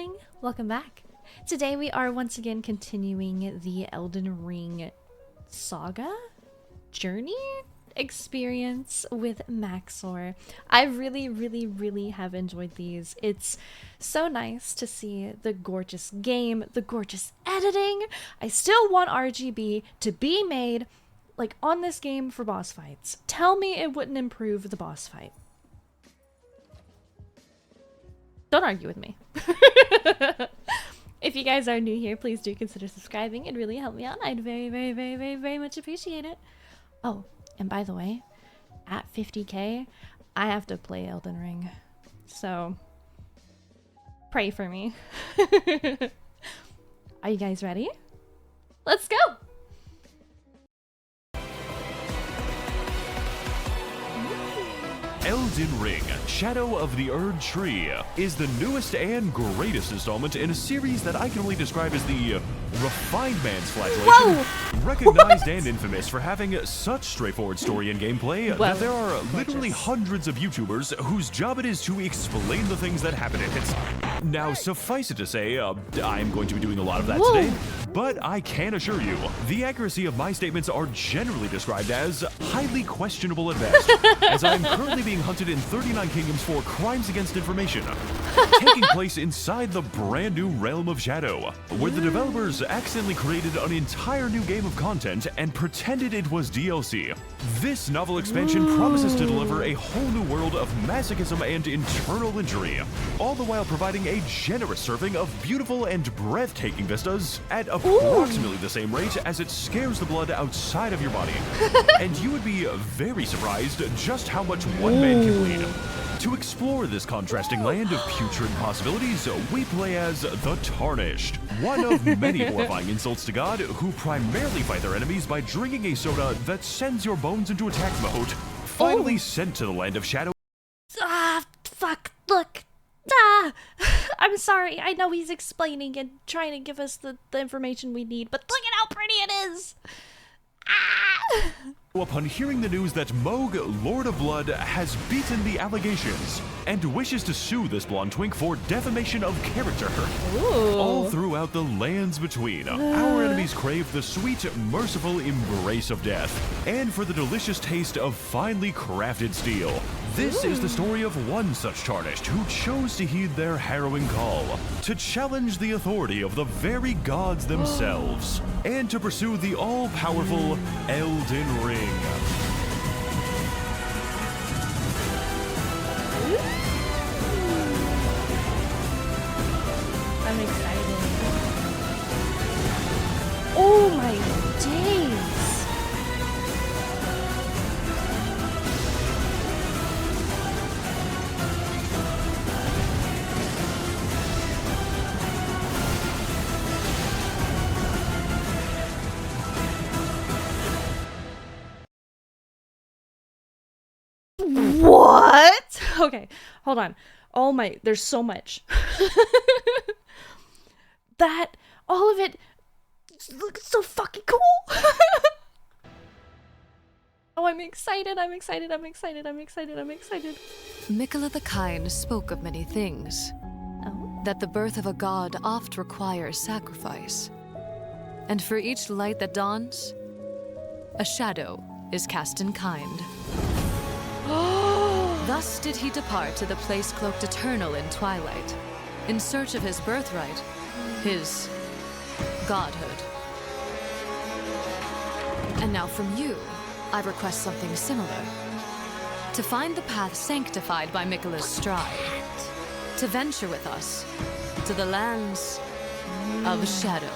gang, welcome back. Today we are once again continuing the Elden Ring saga journey experience with Max0r. I really have enjoyed these. It's so nice to see the gorgeous game, the gorgeous editing. I still want RGB to be made like on this game for boss fights. Tell me it wouldn't improve the boss fight. Don't argue with me. If you guys are new here, please do consider subscribing. It'd really help me out. I'd very much appreciate it. Oh, and by the way, at 50k, I have to play Elden Ring. So, pray for me. Are you guys ready? Let's go! Elden Ring, Shadow of the Erdtree, is the newest and greatest installment in a series that I can only describe as the refined man's flagellation. Whoa! Recognized What? and infamous for having such straightforward story and gameplay that there are literally hundreds of YouTubers whose job it is to explain the things that happen in it. Now, suffice it to say, I'm going to be doing a lot of that today, but I can assure you, the accuracy of my statements are generally described as highly questionable at best, as I am currently being hunted in 39 kingdoms for crimes against information, taking place inside the brand new realm of Shadow, where the developers accidentally created an entire new game of content and pretended it was DLC. This novel expansion promises to deliver a whole new world of masochism and internal injury, all the while providing a generous serving of beautiful and breathtaking vistas at approximately the same rate as it scares the blood outside of your body. And you would be very surprised just how much one man can bleed. To explore this contrasting land of putrid possibilities, we play as the Tarnished, one of many horrifying insults to God who primarily fight their enemies by drinking a soda that sends your bones into attack mode, finally sent to the land of Shadow. Fuck, look. I'm sorry, I know he's explaining and trying to give us the information we need, but look at how pretty it is! Upon hearing the news that Mohg, Lord of Blood, has beaten the allegations and wishes to sue this blonde twink for defamation of character. All throughout the lands between, our enemies crave the sweet, merciful embrace of death, and for the delicious taste of finely crafted steel. This is the story of one such Tarnished who chose to heed their harrowing call, to challenge the authority of the very gods themselves, and to pursue the all-powerful Elden Ring. I'm excited. Oh my days! What? Okay, hold on. Oh my, there's so much. All of it looks so fucking cool. Oh, I'm excited. Miquella the Kind spoke of many things. Oh? That the birth of a god oft requires sacrifice. And for each light that dawns, a shadow is cast in kind. Thus did he depart to the place cloaked eternal in twilight, in search of his birthright, his godhood. And now from you, I request something similar. To find the path sanctified by Miquella's stride. To venture with us to the lands of Shadow.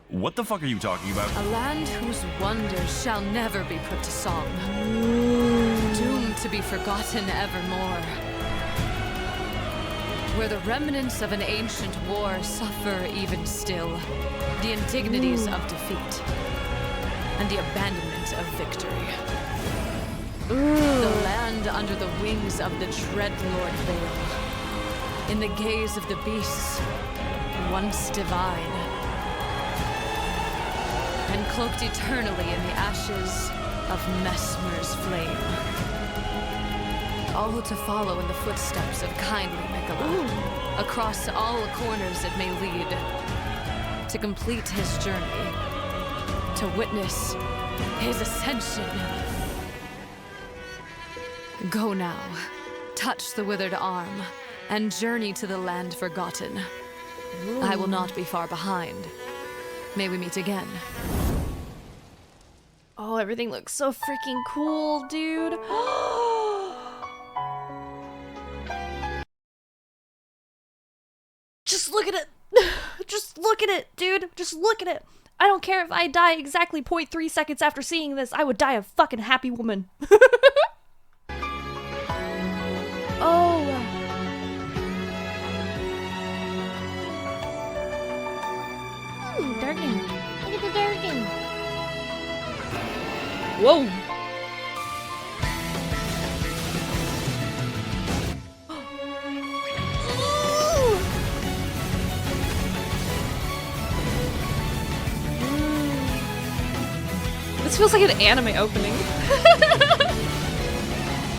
What the fuck are you talking about? A land whose wonders shall never be put to song. Doomed to be forgotten evermore. Where the remnants of an ancient war suffer even still the indignities of defeat and the abandonment of victory. The land under the wings of the Dreadlord Vale. In the gaze of the beasts, once divine. And cloaked eternally in the ashes of Max0r's flame. All to follow in the footsteps of kindly Miquella. across all corners it may lead, to complete his journey, to witness his ascension. Go now, touch the withered arm, and journey to the land forgotten. Ooh. I will not be far behind. May we meet again. Oh, everything looks so freaking cool, dude. Just look at it. Just look at it, dude. Just look at it. I don't care if I die exactly 0.3 seconds after seeing this. I would die a fucking happy woman. Oh. Ooh, darken. Look at the darken. Whoa. This feels like an anime opening.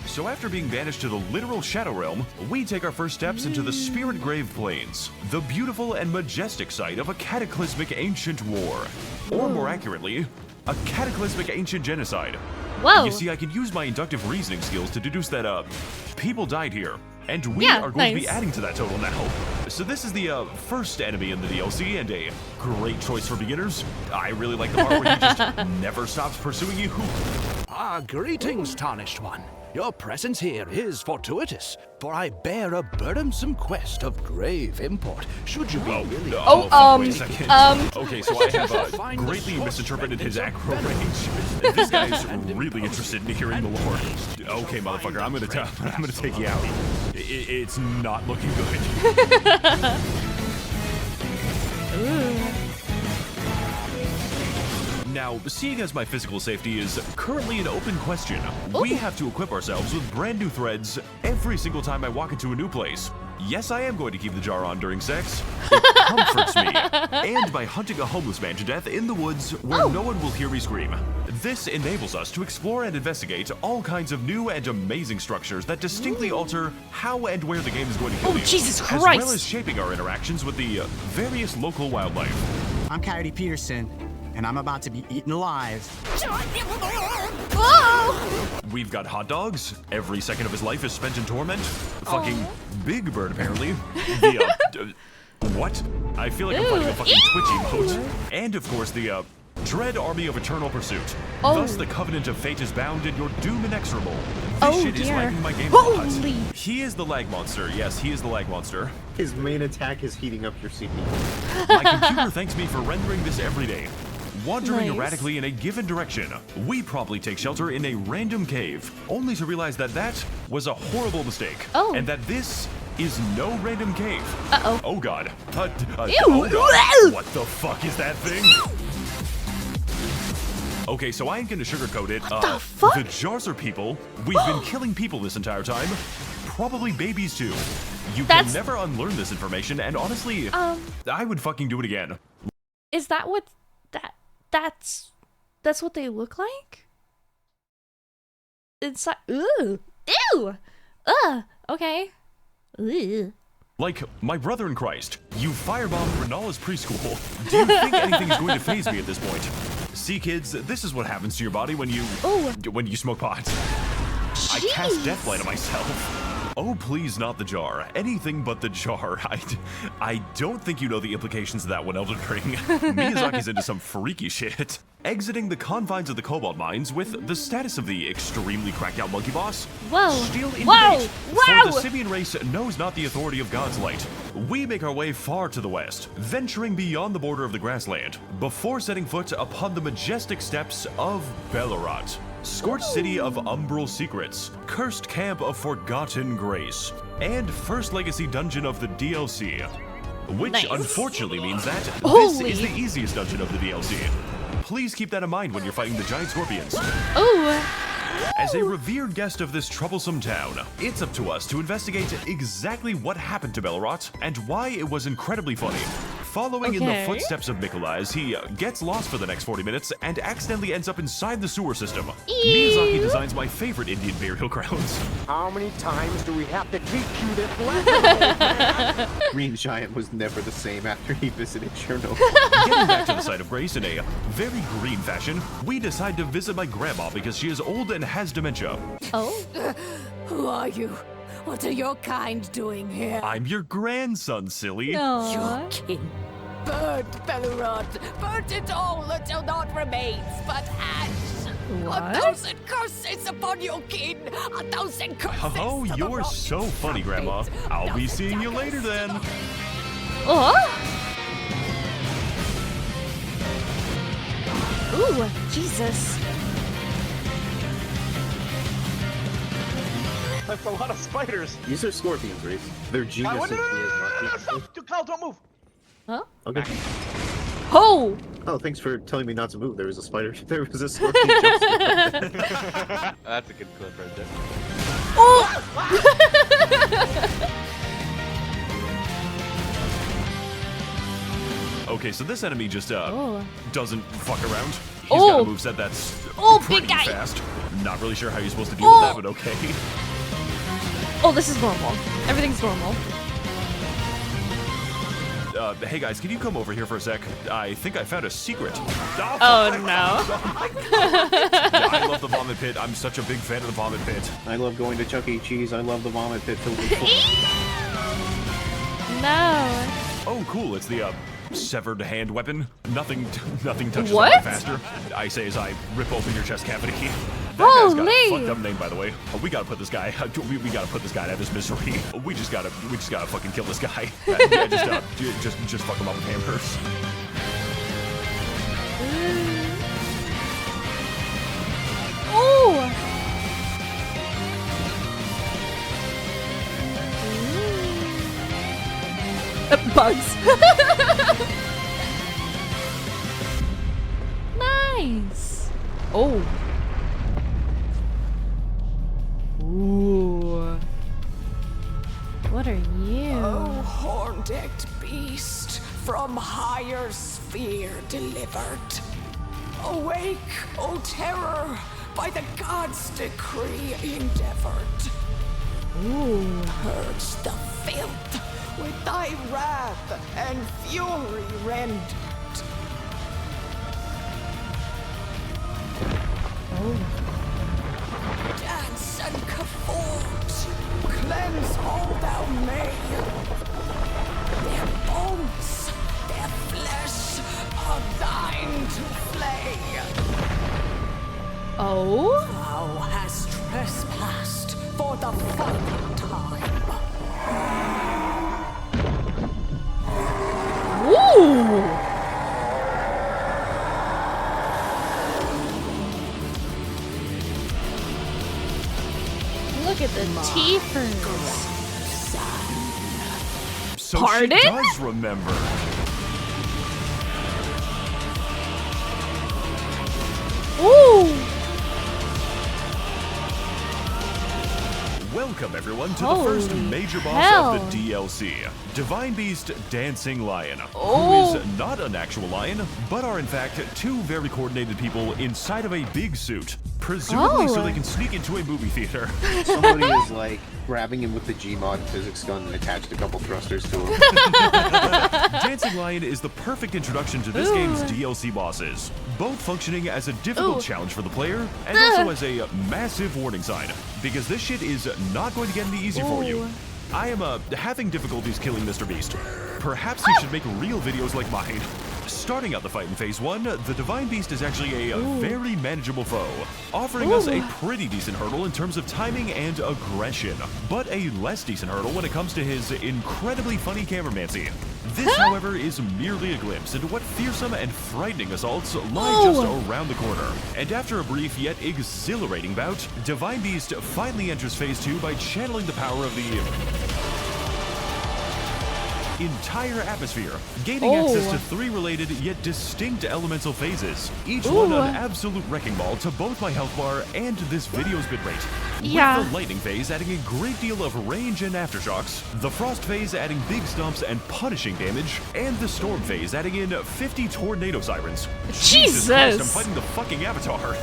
So after being banished to the literal Shadow Realm, we take our first steps into the Spirit Grave Plains, the beautiful and majestic site of a cataclysmic ancient war. Or more accurately, a cataclysmic ancient genocide. Whoa. You see, I can use my inductive reasoning skills to deduce that, people died here. And we Yeah, are going to be nice. adding to that total now. So this is the first enemy in the DLC, and a great choice for beginners. I really like the part where he just never stops pursuing you. Greetings, Tarnished One. Your presence here is fortuitous, for I bear a burdensome quest of grave import. Should you be really... Wait a second. Okay, so I have greatly misinterpreted his aggro range. This guy's really interested in hearing the lore. Okay, motherfucker, I'm gonna take you out. It's not looking good. Now, seeing as my physical safety is currently an open question, we have to equip ourselves with brand new threads every single time I walk into a new place. Yes, I am going to keep the jar on during sex. It comforts me. And by hunting a homeless man to death in the woods where no one will hear me scream. This enables us to explore and investigate all kinds of new and amazing structures that distinctly alter how and where the game is going to kill you. Jesus As Christ. well as shaping our interactions with the various local wildlife. I'm Coyote Peterson, and I'm about to be eaten alive. We've got hot dogs. Every second of his life is spent in torment. Fucking Big Bird, apparently. The, what? I feel like I'm fighting a fucking Twitch emote. And of course, the, Dread Army of Eternal Pursuit. Thus, the Covenant of Fate is bound and your doom inexorable. This shit is lagging my game a lot. Holy. He is the lag monster. Yes, he is the lag monster. His main attack is heating up your CPU. My computer thanks me for rendering this every day. Wandering Nice. erratically in a given direction, we promptly take shelter in a random cave, only to realize that that was a horrible mistake. And that this is no random cave. Uh-oh. Oh god. Ew. Oh god. What the fuck is that thing? Okay, so I ain't gonna sugarcoat it. the fuck? The jars are people. We've been killing people this entire time. Probably babies too. You can never unlearn this information, and honestly, I would fucking do it again. Is that what that's what they look like? It's like ew. Okay. Ew. Like, my brother in Christ, you firebombed Renala's preschool. Do you think anything's going to faze me at this point? See, kids, this is what happens to your body when you smoke pot. I cast deathlight on myself. Oh, please, not the jar. Anything but the jar. I don't think you know the implications of that one, Elden Ring. Miyazaki's into some freaky shit. Exiting the confines of the Cobalt Mines with the status of the extremely cracked out monkey boss. Whoa. Still in Whoa. debate. Wow. For the Simian race knows not the authority of God's light. We make our way far to the west, venturing beyond the border of the grassland, before setting foot upon the majestic steppes of Belleroth. Scorched City of Umbral Secrets, Cursed Camp of Forgotten Grace, and First Legacy Dungeon of the DLC. Which Nice. unfortunately means that Holy. this is the easiest dungeon of the DLC. Please keep that in mind when you're fighting the giant scorpions. Oh. As a revered guest of this troublesome town, it's up to us to investigate exactly what happened to Belleroth and why it was incredibly funny. Following in the Okay. footsteps of Mikolai's, he gets lost for the next 40 minutes and accidentally ends up inside the sewer system. Miyazaki designs my favorite Indian burial grounds. How many times do we have to teach you this lesson? Green Giant was never the same after he visited Chernobyl. Getting back to the site of grace in a very green fashion, we decide to visit my grandma because she is old and has dementia. Oh. Who are you? What are your kind doing here? I'm your grandson, silly. Aww. Your kin. Burnt, Belurod. Burnt it all until naught remains but ash. What? 1,000 curses upon your kin. 1,000 curses. Oh, to the you're rotten so funny, Grandma. trumpet. I'll be 1,000 seeing you daggers later to then. the- Oh. Ooh, Jesus. That's a lot of spiders. These are scorpions, Reese. They're genius No, if he is not. Stop! Kyle, don't move. Huh? Okay. Oh! Oh, thanks for telling me not to move. There was a spider. There was a scorpion jump scare. That's a good clip right there. Okay, so this enemy just Oh. doesn't fuck around. He's Oh. got a moveset that's Big pretty guy. fast. Not really sure how you're supposed to deal with that, but okay. Oh, this is normal. Everything's normal. Hey guys, can you come over here for a sec? I think I found a secret. Oh no. Yeah, I love the vomit pit. I'm such a big fan of the vomit pit. I love going to Chuck E. Cheese. I love the vomit pit filled with No. Oh, cool. It's the severed hand weapon. Nothing touches What? it faster. I say as I rip open your chest cavity. That guy's got a Holy. fucked up name, by the way. We gotta put this guy. We gotta put this guy out of his misery. We just gotta fucking kill this guy. Yeah, just fuck him up with hammers. Oh. Bugs. Nice. Oh. Ooh. What are you? Oh, horn-decked beast, from higher sphere delivered. Awake, O terror, by the gods' decree endeavored. Ooh. Purge the filth with thy wrath and fury rendered. Dance and cavort, cleanse all thou may. Their bones, their flesh are thine to flay. Oh. Thou hast trespassed for the final time. Ooh. Look at the teethers. So Pardon? she does remember. Ooh. Welcome everyone to the first Holy major boss hell. of the DLC, Divine Beast Dancing Lion, Oh. who is not an actual lion, but are in fact two very coordinated people inside of a big suit, presumably so Oh. they can sneak into a movie theater. Somebody is like grabbing him with the Gmod physics gun and attached a couple thrusters to him. Dancing Lion is the perfect introduction to this Ooh. game's DLC bosses, both functioning as a difficult Ooh. challenge for the player and also as a massive warning sign, because this shit is not going to get any easier for you. Ooh. I am having difficulties killing Mr. Beast. Perhaps he should make real videos like mine. Starting out the fight in Phase 1, the Divine Beast is actually a very manageable foe, offering us a pretty decent hurdle in terms of timing and aggression, but a less decent hurdle when it comes to his incredibly funny cameramancy. This, however, is merely a glimpse into what fearsome and frightening assaults lie just around the corner. And after a brief yet exhilarating bout, Divine Beast finally enters Phase 2 by channeling the power of the entire atmosphere, gaining access to 3 related yet distinct elemental phases, each one an absolute wrecking ball to both my health bar and this video's bitrate. Yeah. With the lightning phase adding a great deal of range and aftershocks, the frost phase adding big stomps and punishing damage, and the storm phase adding in 50 tornado sirens. Jesus Christ, I'm fighting the fucking Avatar.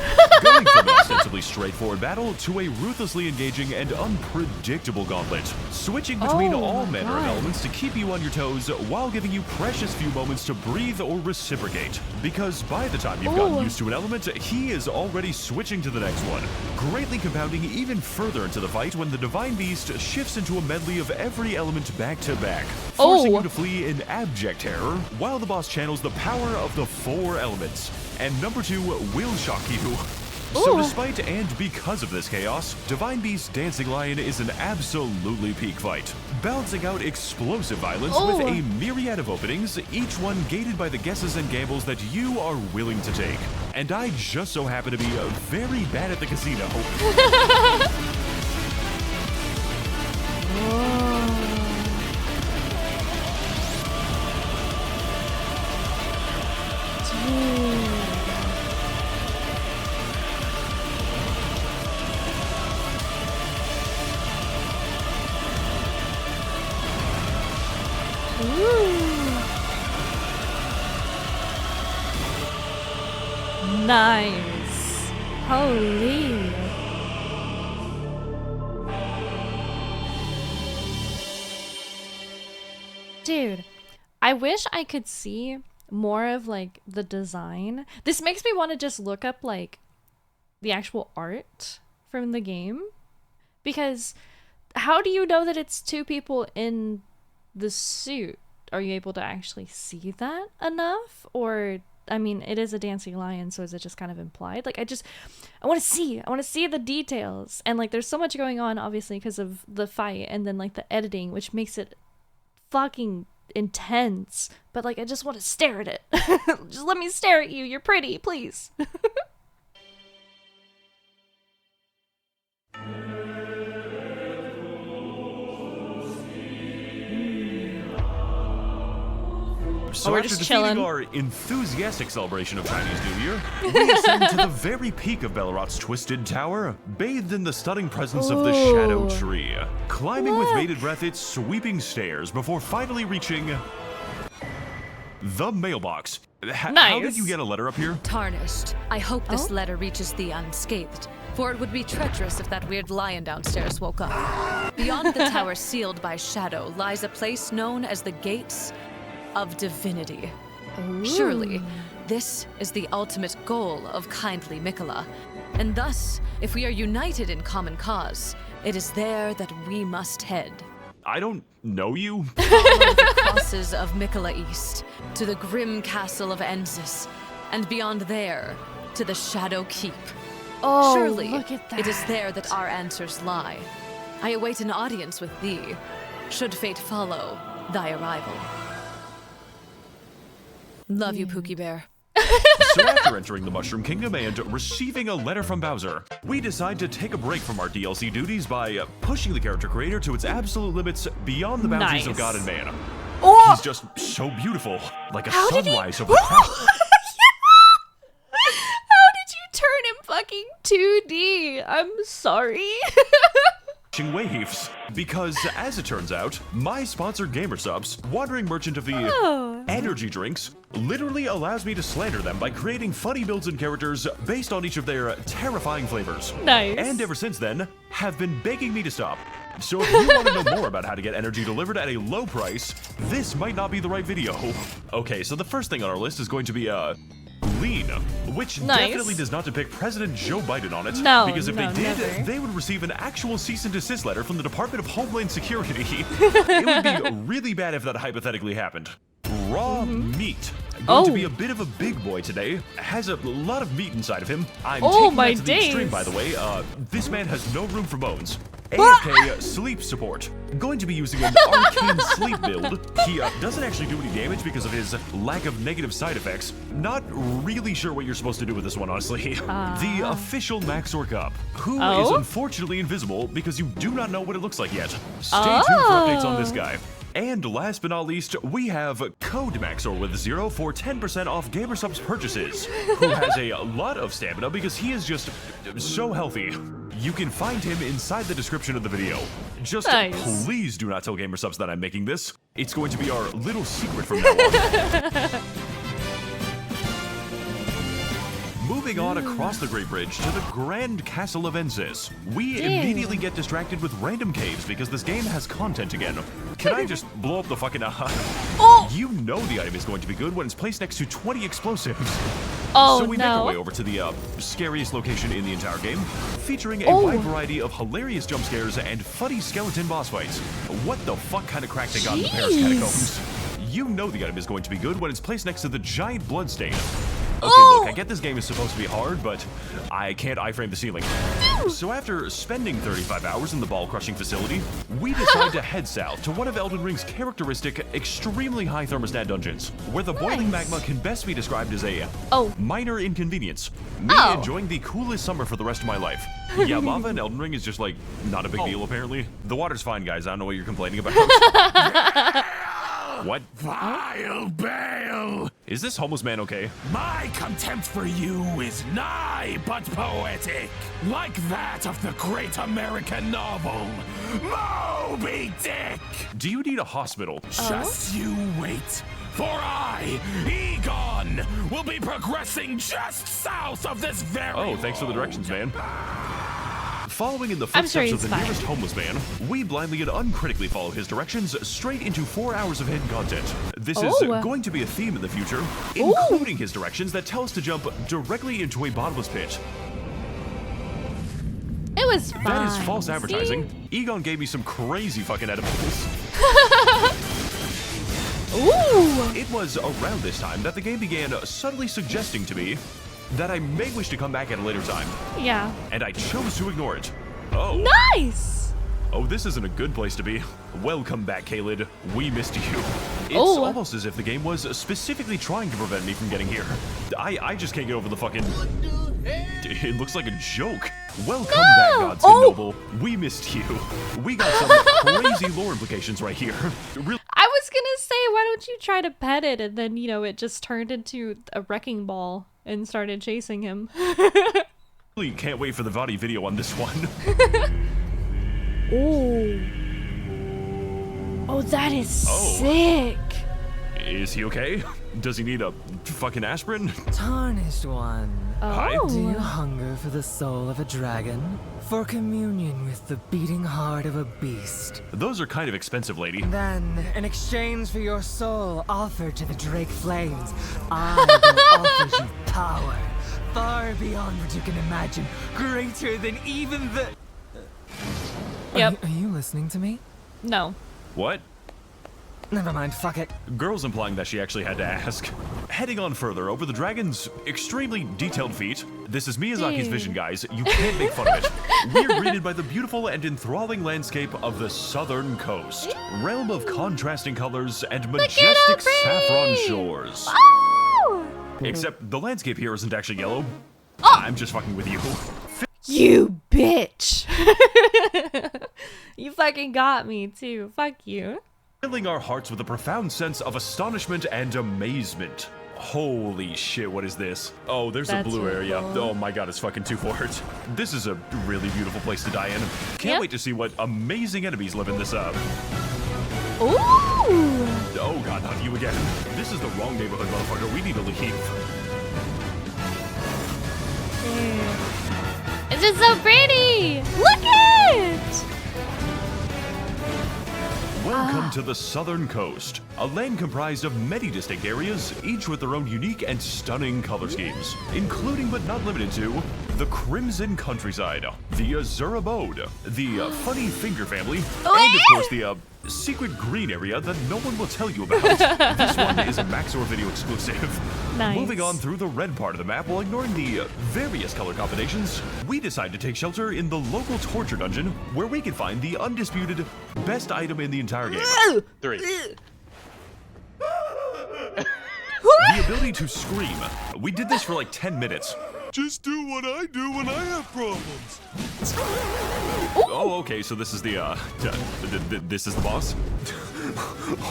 Going from an ostensibly straightforward battle to a ruthlessly engaging and unpredictable gauntlet, switching between all manner of elements to keep you on your toes while giving you precious few moments to breathe or reciprocate. Because by the time you've gotten used to an element, he is already switching to the next one, greatly compounding even further into the fight when the Divine Beast shifts into a medley of every element back to back, forcing you to flee in abject terror while the boss channels the power of the 4 elements. And number 2 will shock you. So despite and because of this chaos, Divine Beast's Dancing Lion is an absolutely peak fight, balancing out explosive violence with a myriad of openings, each one gated by the guesses and gambles that you are willing to take. And I just so happen to be very bad at the casino. Nice. Holy. Dude, I wish I could see more of like the design. This makes me want to just look up like the actual art from the game, because how do you know that it's 2 people in the suit? Are you able to actually see that enough? Or, I mean, it is a dancing lion, so is it just kind of implied? Like, I want to see the details. And like, there's so much going on, obviously, because of the fight and then like the editing, which makes it fucking intense. But like, I just want to stare at it. Just let me stare at you. You're pretty, please. So we're after just defeating chilling. our enthusiastic celebration of Chinese New Year, we ascend to the very peak of Bellerot's Twisted Tower, bathed in the stunning presence of the Shadow Tree. Climbing with bated breath its sweeping stairs before finally reaching the mailbox. How did you get a letter up here? Tarnished. I hope this letter reaches thee unscathed, for it would be treacherous if that weird lion downstairs woke up. Beyond the tower sealed by shadow lies a place known as the Gates of Divinity. Surely, this is the ultimate goal of kindly Mikola, and thus, if we are united in common cause, it is there that we must head. I don't know you. Follow the crosses of Mikola East, to the grim castle of Ensis, and beyond there, to the Shadow Keep. Oh, Surely, look at that. it is there that our answers lie. I await an audience with thee, should fate follow thy arrival. Love you, Pookie Bear. So after entering the Mushroom Kingdom and receiving a letter from Bowser, we decide to take a break from our DLC duties by pushing the character creator to its absolute limits beyond the boundaries of God and man. He's just so beautiful, like a sunrise over the crowd. How did you turn him fucking 2D? I'm sorry. Waves. Because, as it turns out, my sponsor GamerSubs, wandering merchant of the energy drinks, literally allows me to slander them by creating funny builds and characters based on each of their terrifying flavors. Nice. And ever since then, have been begging me to stop. So if you want to know more about how to get energy delivered at a low price, this might not be the right video. Okay, so the first thing on our list is going to be, lean, which definitely does not depict President Joe Biden on it. No, because if no, they did, never. they would receive an actual cease and desist letter from the Department of Homeland Security. It would be really bad if that hypothetically happened. Raw meat. Going to be a bit of a big boy today. Has a lot of meat inside of him. I'm taking that to the extreme, by the way. This man has no room for bones. AFK sleep support. Going to be using an arcane sleep build. He doesn't actually do any damage because of his lack of negative side effects. Not really sure what you're supposed to do with this one, honestly. The official Max0r cup, who is unfortunately invisible because you do not know what it looks like yet. Stay tuned for updates on this guy. And last but not least, we have Code Max0r with 0 for 10% off GamerSupps purchases, who has a lot of stamina because he is just so healthy. You can find him inside the description of the video. Just please do not tell GamerSupps that I'm making this. It's going to be our little secret from now on. Moving on across the Great Bridge to the Grand Castle of Ensis, we immediately get distracted with random caves because this game has content again. Can I just blow up the fucking You know the item is going to be good when it's placed next to 20 explosives. So we make our way over to the scariest location in the entire game, featuring a wide variety of hilarious jump scares and funny skeleton boss fights. What the fuck kind of crack they got in the Paris catacombs? You know the item is going to be good when it's placed next to the giant bloodstain. Okay, look, I get this game is supposed to be hard, but I can't iframe the ceiling. So after spending 35 hours in the ball-crushing facility, we decide to head south to one of Elden Ring's characteristic, extremely high thermostat dungeons, where the boiling magma can best be described as a minor inconvenience. Me enjoying the coolest summer for the rest of my life. Yeah, lava in Elden Ring is just like, not a big deal apparently. The water's fine, guys, I don't know what you're complaining about. What? Vile Bale! Is this homeless man okay? My contempt for you is nigh but poetic, like that of the great American novel, Moby Dick! Do you need a hospital? Just you wait, for I, Egon, will be progressing just south of this very thanks for the directions, man. Following in the footsteps of the nearest homeless man, we blindly and uncritically follow his directions straight into 4 hours of hidden content. This is going to be a theme in the future, including his directions that tell us to jump directly into a bottomless pit. It was fun. That is false advertising. See? Egon gave me some crazy fucking edibles. It was around this time that the game began subtly suggesting to me that I may wish to come back at a later time. Yeah. And I chose to ignore it. Nice! Oh, this isn't a good place to be. Welcome back, Kalid. We missed you. It's almost as if the game was specifically trying to prevent me from getting here. I just can't get over the fucking... It looks like a joke. Welcome back, Gods and Noble. We missed you. We got some crazy lore implications right here. Really. I was gonna say, why don't you try to pet it, and then, you know, it just turned into a wrecking ball and started chasing him. Really can't wait for the VOD video on this one. Oh, that is sick. Is he okay? Does he need a fucking aspirin? Tarnished one. Hi. Do you hunger for the soul of a dragon? For communion with the beating heart of a beast? Those are kind of expensive, lady. Then, in exchange for your soul offered to the Drake Flames, I will offer you power, far beyond what you can imagine, greater than even the... Yep. Are you listening to me? No. What? Never mind, fuck it. Girl's implying that she actually had to ask. Heading on further over the dragon's extremely detailed feet. This is Miyazaki's vision, guys. You can't make fun of it. We're greeted by the beautiful and enthralling landscape of the southern coast. Realm of contrasting colors and majestic saffron shores. Except the landscape here isn't actually yellow. I'm just fucking with you. You bitch. You fucking got me too. Fuck you. Filling our hearts with a profound sense of astonishment and amazement. Holy shit, what is this? Oh, there's a blue area. Oh my god, it's fucking too for it. This is a really beautiful place to die in. Can't wait to see what amazing enemies live in this Ooh! Oh god, not you again. This is the wrong neighborhood, motherfucker. We need to leave. It's just so pretty! Look it! Welcome to the southern coast, a land comprised of many distinct areas, each with their own unique and stunning color schemes, including but not limited to the Crimson Countryside, the Azure Abode, the Funny Finger Family, and of course the secret green area that no one will tell you about. This one is a Max0r video exclusive. Nice. Moving on through the red part of the map while ignoring the various color combinations, we decide to take shelter in the local torture dungeon where we can find the undisputed best item in the entire game. 3. The ability to scream. We did this for like 10 minutes. Just do what I do when I have problems. Oh, okay, so this is the, this is the boss?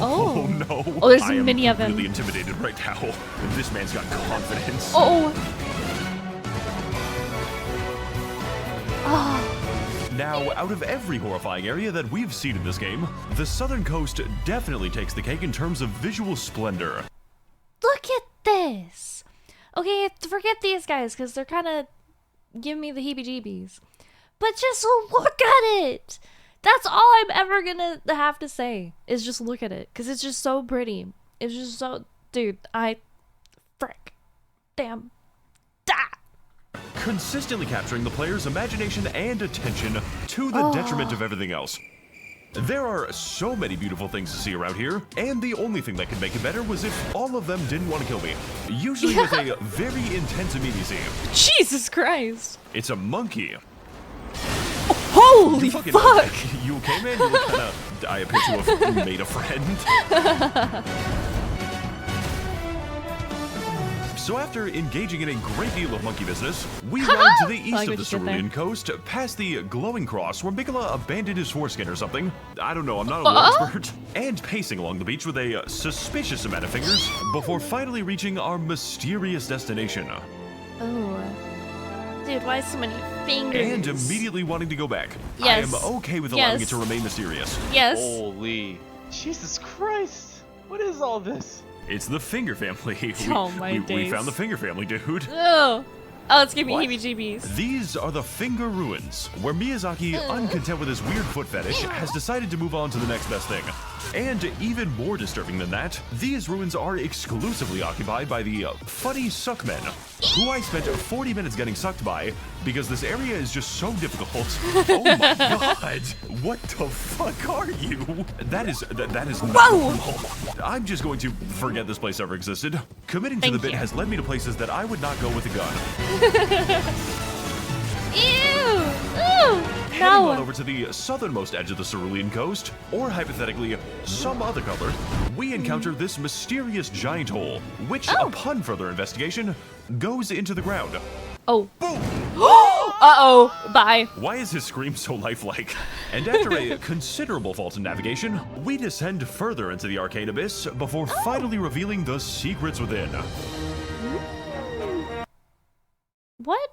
Oh. No. Oh, there's I am many of them. really intimidated right now. This man's got confidence. Oh. Oh. Now, out of every horrifying area that we've seen in this game, the southern coast definitely takes the cake in terms of visual splendor. Look at this. Okay, forget these guys because they're kind of giving me the heebie-jeebies. But just look at it. That's all I'm ever gonna have to say is just look at it because it's just so pretty. It's just so, dude. Frick, damn, Consistently capturing the player's imagination and attention to the detriment of everything else. There are so many beautiful things to see around here, and the only thing that could make it better was if all of them didn't want to kill me. Usually with a very intense immediacy. Jesus Christ. It's a monkey. Holy fuck! You okay, man? You look kinda... I appear to have made a friend. So after engaging in a great deal of monkey business, we ride to the east of the Cerulean coast, past the glowing cross where Mikola abandoned his foreskin or something. I don't know, I'm not a lore expert. And pacing along the beach with a suspicious amount of fingers before finally reaching our mysterious destination. Oh. Dude, why so many fingers? And immediately wanting to go back. Yes. I am okay with allowing it to remain mysterious. Yes. Holy. Jesus Christ. What is all this? It's the Finger family. We found the Finger family, dude. Oh, it's giving me heebie-jeebies. These are the Finger Ruins, where Miyazaki, uncontent with his weird foot fetish, has decided to move on to the next best thing. And even more disturbing than that, these ruins are exclusively occupied by the funny Suckmen, who I spent 40 minutes getting sucked by because this area is just so difficult. Oh my god! What the fuck are you? That is not normal. I'm just going to forget this place ever existed. Committing to the bit has led me to places that I would not go with a gun. Ew! Heading on over to the southernmost edge of the Cerulean coast, or hypothetically, some other color, we encounter this mysterious giant hole, which, upon further investigation, goes into the ground. Oh. Boom! Uh-oh. Bye. Why is his scream so lifelike? And after a considerable fault in navigation, we descend further into the arcane abyss before finally revealing the secrets within. What?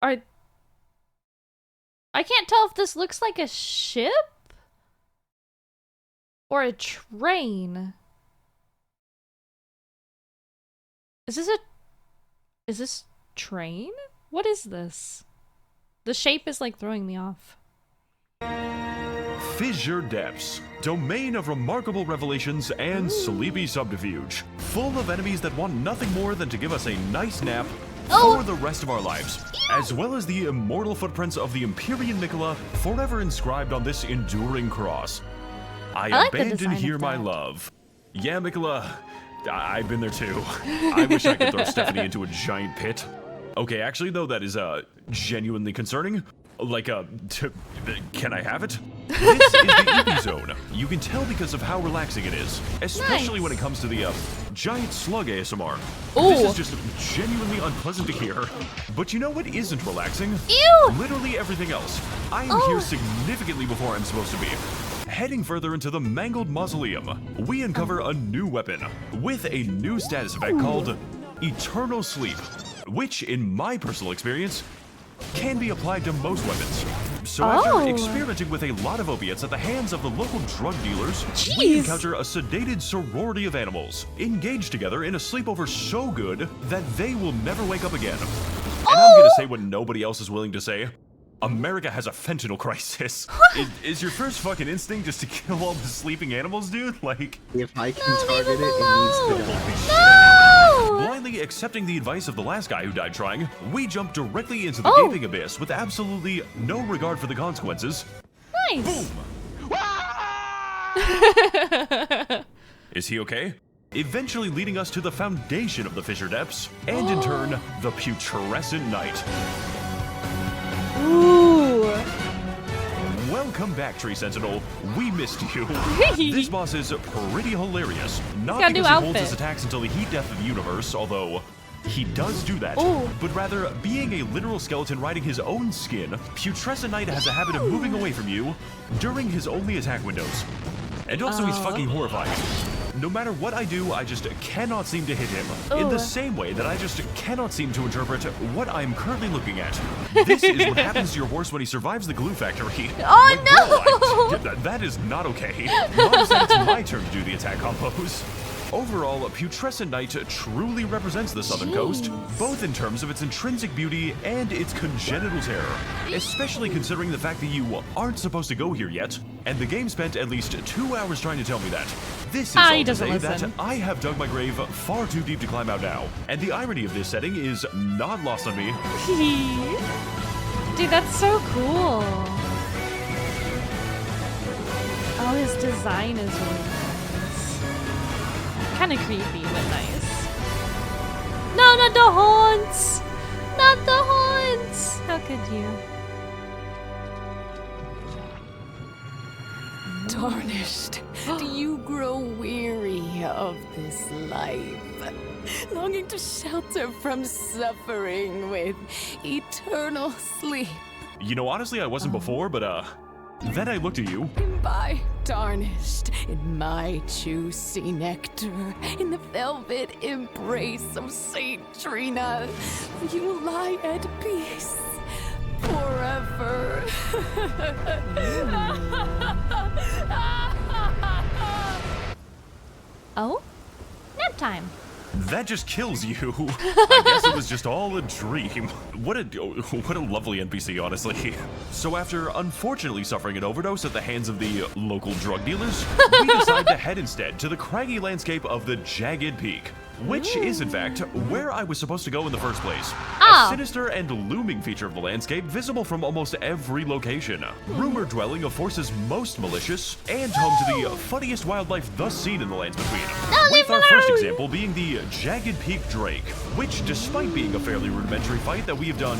I can't tell if this looks like a ship or a train. Is this train? What is this? The shape is like throwing me off. Fissure Depths, domain of remarkable revelations and sleepy subterfuge, full of enemies that want nothing more than to give us a nice nap for the rest of our lives, as well as the immortal footprints of the Empyrean Mikola forever inscribed on this enduring cross. I like abandon here my love. Yeah, Mikola, I've been there too. I wish I could throw Stephanie into a giant pit. Okay, actually though, that is genuinely concerning. Like, can I have it? This is the EP zone. You can tell because of how relaxing it is, especially when it comes to the giant slug ASMR. This is just genuinely unpleasant to hear. But you know what isn't relaxing? Ew! Literally everything else. I am here significantly before I'm supposed to be. Heading further into the mangled mausoleum, we uncover a new weapon with a new status effect called Eternal Sleep, which, in my personal experience, can be applied to most weapons. So after experimenting with a lot of opiates at the hands of the local drug dealers, we encounter a sedated sorority of animals, engaged together in a sleepover so good that they will never wake up again. And I'm gonna say what nobody else is willing to say. America has a fentanyl crisis. Is your first fucking instinct just to kill all the sleeping animals, dude? Like, if I can target it, it needs to die. No! Blindly accepting the advice of the last guy who died trying, we jump directly into the gaping abyss with absolutely no regard for the consequences. Nice. Boom! Is he okay? Eventually leading us to the foundation of the Fissure Depths, and in turn, the putrescent night. Ooh. Welcome back, Tree Sentinel. We missed you. This boss is pretty hilarious. Not because he holds his attacks until the heat death of the universe, although He does do that, Ooh. but rather, being a literal skeleton riding his own skin, Putrescent Knight has a habit of moving away from you during his only attack windows. And also, he's fucking horrifying. No matter what I do, I just cannot seem to hit him. In the same way that I just cannot seem to interpret what I'm currently looking at. This is what happens to your horse when he survives the glue factory. Oh no! That is not okay. Mom said it's my turn to do the attack combos. Overall, Putrescent Knight truly represents the Southern Coast, both in terms of its intrinsic beauty and its congenital terror, especially considering the fact that you aren't supposed to go here yet, and the game spent at least 2 hours trying to tell me that. This is all to say that I have dug my grave far too deep to climb out now, and the irony of this setting is not lost on me. Dude, that's so cool. Oh, his design is really nice. Kind of creepy, but nice. No, not the haunts! Not the haunts! How could you? Tarnished, do you grow weary of this life? Longing to shelter from suffering with eternal sleep? You know, honestly, I wasn't before, but, then I looked at you. By tarnished in my juicy nectar, in the velvet embrace of Saint Trina, you will lie at peace forever. Oh? Nap time. That just kills you. I guess it was just all a dream. What a lovely NPC, honestly. So after unfortunately suffering an overdose at the hands of the local drug dealers, we decide to head instead to the craggy landscape of the Jagged Peak, which is in fact where I was supposed to go in the first place. A sinister and looming feature of the landscape visible from almost every location. Rumored dwelling of forces most malicious, and home to the funniest wildlife thus seen in the lands between. With our first example being the Jagged Peak Drake, which despite being a fairly rudimentary fight that we have done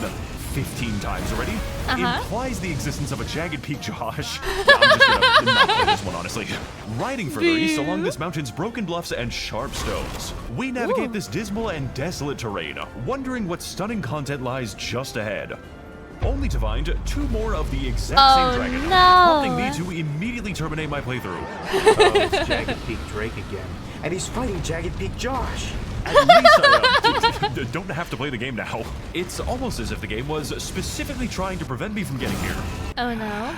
15 times already, implies the existence of a Jagged Peak Josh. I'm just gonna not play this one, honestly. Riding further east along this mountain's broken bluffs and sharp stones, we navigate this dismal and desolate terrain, wondering what stunning content lies just ahead. Only to find 2 more of the exact same dragon, prompting me to immediately terminate my playthrough. It's Jagged Peak Drake again, and he's fighting Jagged Peak Josh. At least I don't have to play the game now. It's almost as if the game was specifically trying to prevent me from getting here. Oh no.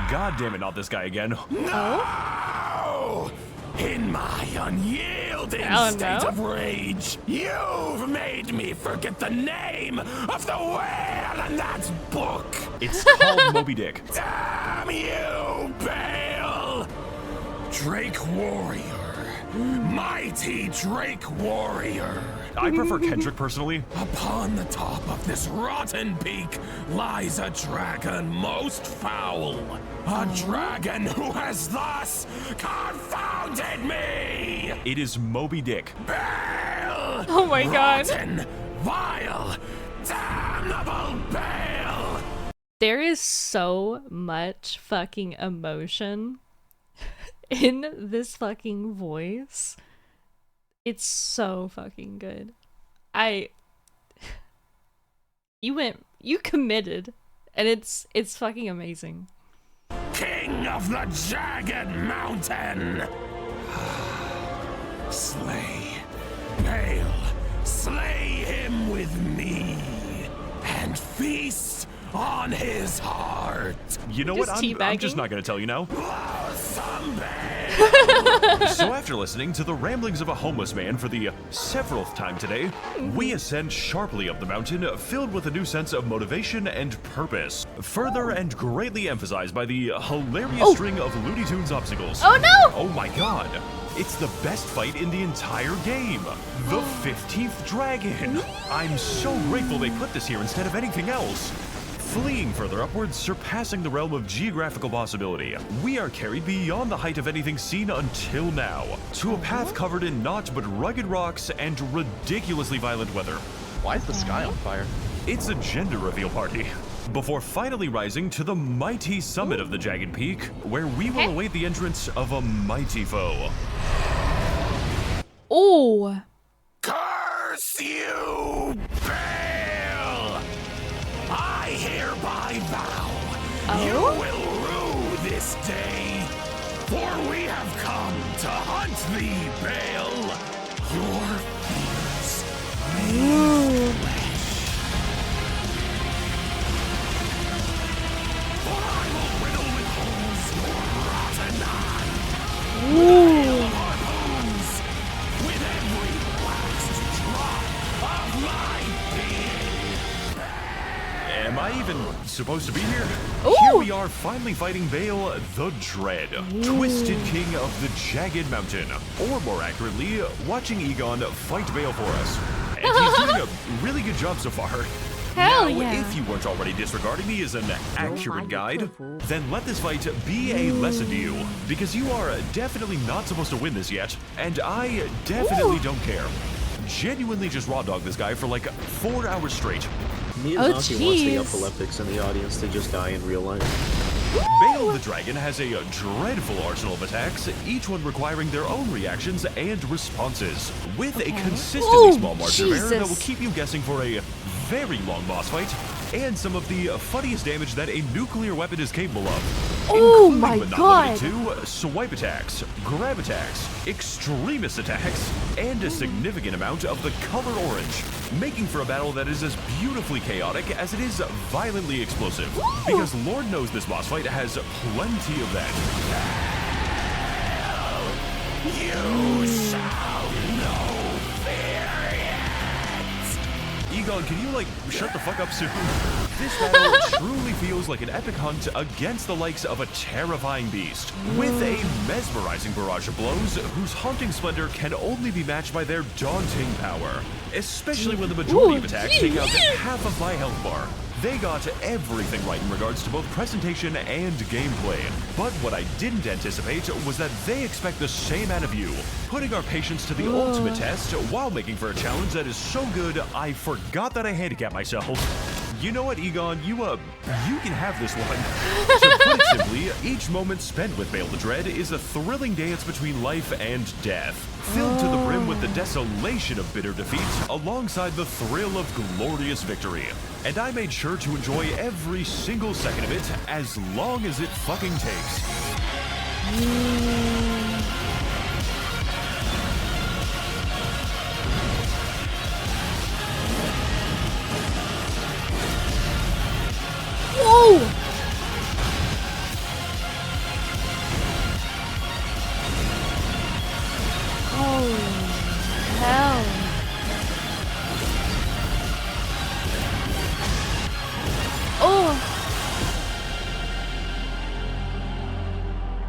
God damn it, not this guy again. Oh? In my unyielding state of rage, you've made me forget the name of the whale in that book. It's called Moby Dick. Damn you, Bale! Drake Warrior. Mighty Drake Warrior. I prefer Kendrick personally. Upon the top of this rotten peak lies a dragon most foul. A dragon who has thus confounded me. It is Moby Dick. Bale! Oh my god. Rotten, vile, damnable Bale! There is so much fucking emotion in this fucking voice. It's so fucking good. You committed, and it's fucking amazing. King of the Jagged Mountain! Slay Bale, slay him with me, and feast on his heart. You know what? I'm just not gonna tell you now. So after listening to the ramblings of a homeless man for the severanth time today, we ascend sharply up the mountain, filled with a new sense of motivation and purpose, further and greatly emphasized by the hilarious string of Looney Tunes obstacles. Oh no! Oh my god! It's the best fight in the entire game! The 15th dragon! I'm so grateful they put this here instead of anything else. Fleeing further upwards, surpassing the realm of geographical possibility, we are carried beyond the height of anything seen until now, to a path covered in naught but rugged rocks and ridiculously violent weather. Why is the sky on fire? It's a gender reveal party. Before finally rising to the mighty summit of the Jagged Peak, where we will await the entrance of a mighty foe. Oh. Curse you, Bale! I hereby vow you will rue this day, for we have come to hunt thee, Bale. Your fears made flesh. For I will riddle with holes your rotten eye. With harpoons, with every last drop of my being. Am I even supposed to be here? Ooh. Here we are finally fighting Bale the Dread, Twisted King of the Jagged Mountain. Or more accurately, watching Egon fight Bale for us. And he's doing a really good job so far. Hell now, yeah. if you weren't already disregarding me as an accurate guide, then let this fight be a lesson to you. Because you are definitely not supposed to win this yet, and I definitely don't care. Genuinely just raw dog this guy for like 4 hours straight. Miyazaki wants the epileptics in the audience to just die in real life. Bale the Dragon has a dreadful arsenal of attacks, each one requiring their own reactions and responses, with a consistently small margin of error that will keep you guessing for a very long boss fight, and some of the funniest damage that a nuclear weapon is capable of. Oh including, my but not god! limited to swipe attacks, grab attacks, extremist attacks, and a significant amount of the color orange, making for a battle that is as beautifully chaotic as it is violently explosive. Because Lord knows this boss fight has plenty of that. You shall know fear yet. Egon, can you, like, shut the fuck up soon? This battle truly feels like an epic hunt against the likes of a terrifying beast, with a mesmerizing barrage of blows whose haunting splendor can only be matched by their daunting power, especially when the majority of attacks take out half of my health bar. They got everything right in regards to both presentation and gameplay. But what I didn't anticipate was that they expect the same out of you, putting our patience to the ultimate test while making for a challenge that is so good I forgot that I handicapped myself. You know what, Egon? You can have this one. To put it simply, each moment spent with Bale the Dread is a thrilling dance between life and death, filled to the brim with the desolation of bitter defeat alongside the thrill of glorious victory. And I made sure to enjoy every single second of it as long as it fucking takes. Whoa! Oh, hell. Oh!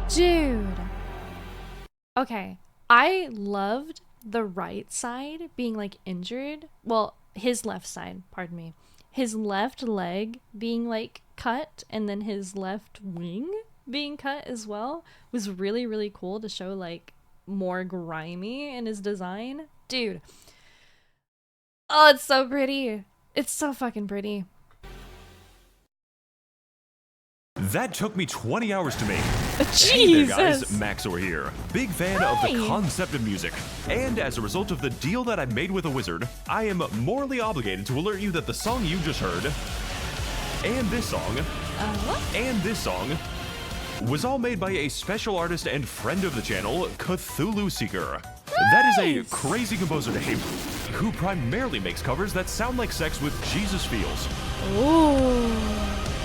Dude. Okay, I loved the right side being like injured. Well, his left side, pardon me. His left leg being like cut and then his left wing being cut as well was really, really cool to show like more grimy in his design. Dude. Oh, it's so pretty. It's so fucking pretty. That took me 20 hours to make. Jesus! Hey there guys, Max0r here. Big fan of the concept of music. And as a result of the deal that I made with a wizard, I am morally obligated to alert you that the song you just heard, and this song, was all made by a special artist and friend of the channel, Cthulhu Seeker. That is a crazy composer name, who primarily makes covers that sound like sex with Jesus feels. Ooh.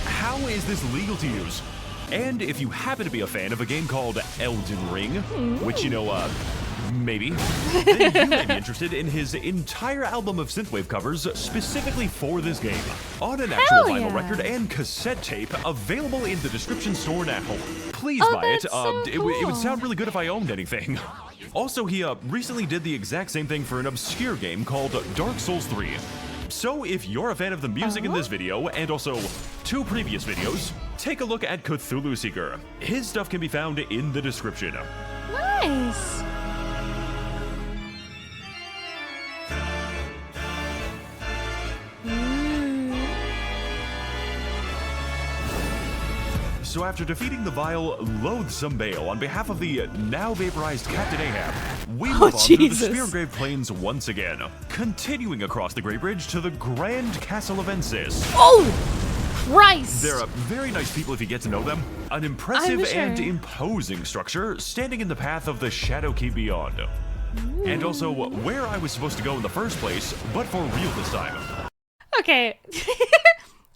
How is this legal to use? And if you happen to be a fan of a game called Elden Ring, which, you know, maybe, then you may be interested in his entire album of synthwave covers specifically for this game, on an actual vinyl record and cassette tape available in the description store now. Please buy it. It would sound really good if I owned anything. Also, he recently did the exact same thing for an obscure game called Dark Souls 3. So if you're a fan of the music in this video, and also 2 previous videos, take a look at Cthulhu Seeker. His stuff can be found in the description. Nice! So after defeating the vile, loathsome Bale on behalf of the now vaporized Captain Ahab, we move on through the Speargrave Plains once again, continuing across the Great Bridge to the Grand Castle of Ensis. Oh! Christ! They're very nice people if you get to know them. An impressive and imposing structure standing in the path of the Shadow Keep Beyond. Ooh. And also where I was supposed to go in the first place, but for real this time. Okay.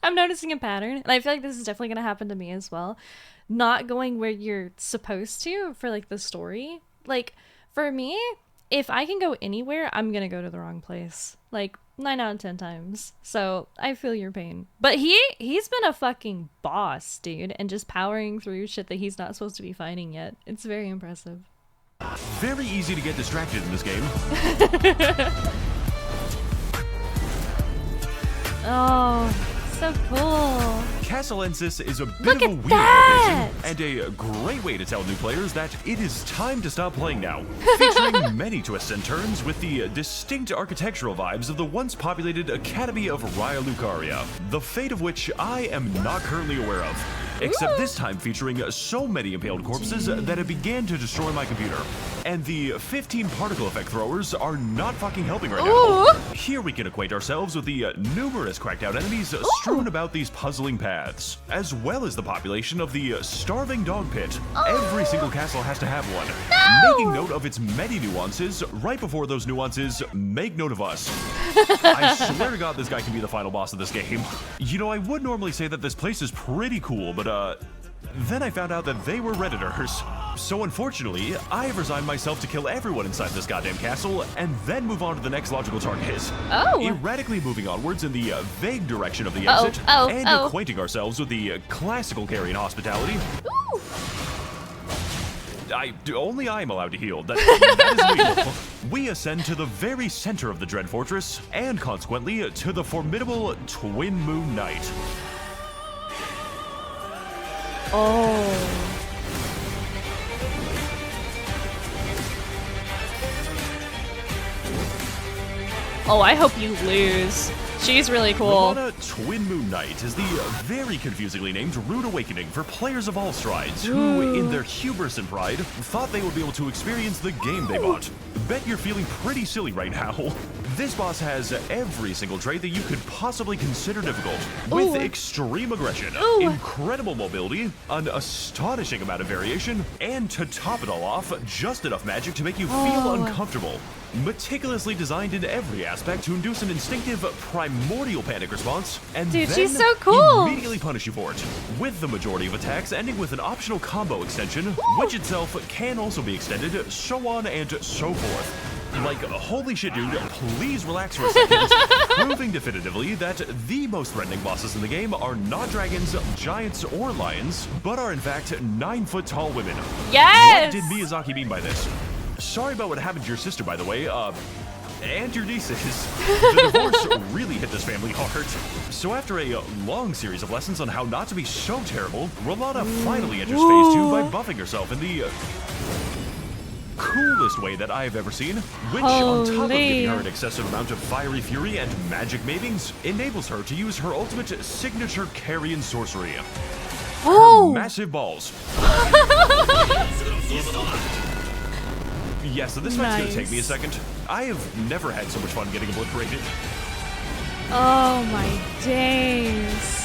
I'm noticing a pattern, and I feel like this is definitely gonna happen to me as well. Not going where you're supposed to for like the story. Like, for me, if I can go anywhere, I'm gonna go to the wrong place. Like, 9 out of 10 times. So, I feel your pain. But he's been a fucking boss, dude, and just powering through shit that he's not supposed to be fighting yet. It's very impressive. Very easy to get distracted in this game. Oh, so cool. Castle Ensis is a bit of a weird location, and a great way to tell new players that it is time to stop playing now. Featuring many twists and turns with the distinct architectural vibes of the once populated Academy of Raya Lucaria, the fate of which I am not currently aware of. Except this time featuring so many impaled corpses that it began to destroy my computer. And the 15 particle effect throwers are not fucking helping right now. Here we can acquaint ourselves with the numerous cracked out enemies strewn about these puzzling paths, as well as the population of the starving dog pit. Every single castle has to have one. Making note of its many nuances, right before those nuances, make note of us. I swear to God this guy can be the final boss of this game. You know, I would normally say that this place is pretty cool, but then I found out that they were Redditors. So unfortunately, I have resigned myself to kill everyone inside this goddamn castle, and then move on to the next logical target. Erratically moving onwards in the vague direction of the exit, and acquainting ourselves with the classical Carrion hospitality. Only I'm allowed to heal. That is legal. We ascend to the very center of the Dread Fortress, and consequently, to the formidable Twin Moon Knight. Oh, I hope you lose. She's really cool. Ramona Twin Moon Knight is the very confusingly named Rude Awakening for players of all strides who, in their hubris and pride, thought they would be able to experience the game they bought. Bet you're feeling pretty silly right now. This boss has every single trait that you could possibly consider difficult, with extreme aggression, incredible mobility, an astonishing amount of variation, and to top it all off, just enough magic to make you feel uncomfortable. Meticulously designed in every aspect to induce an instinctive, primordial panic response, and then she's so cool. Immediately punish you for it, with the majority of attacks ending with an optional combo extension, which itself can also be extended, so on and so forth. Like, holy shit, dude, please relax for a second. Proving definitively that the most threatening bosses in the game are not dragons, giants, or lions, but are in fact 9-foot-tall women. Yes! What did Miyazaki mean by this? Sorry about what happened to your sister, by the way, and your nieces. The divorce really hit this family hard. So after a long series of lessons on how not to be so terrible, Rolana finally enters Phase 2 by buffing herself in the coolest way that I've ever seen, which, on top of giving her an excessive amount of fiery fury and magic mavings, enables her to use her ultimate signature Carrion sorcery. Her massive balls. Yeah, so this fight's gonna take me a second. I have never had so much fun getting obliterated. Oh my days.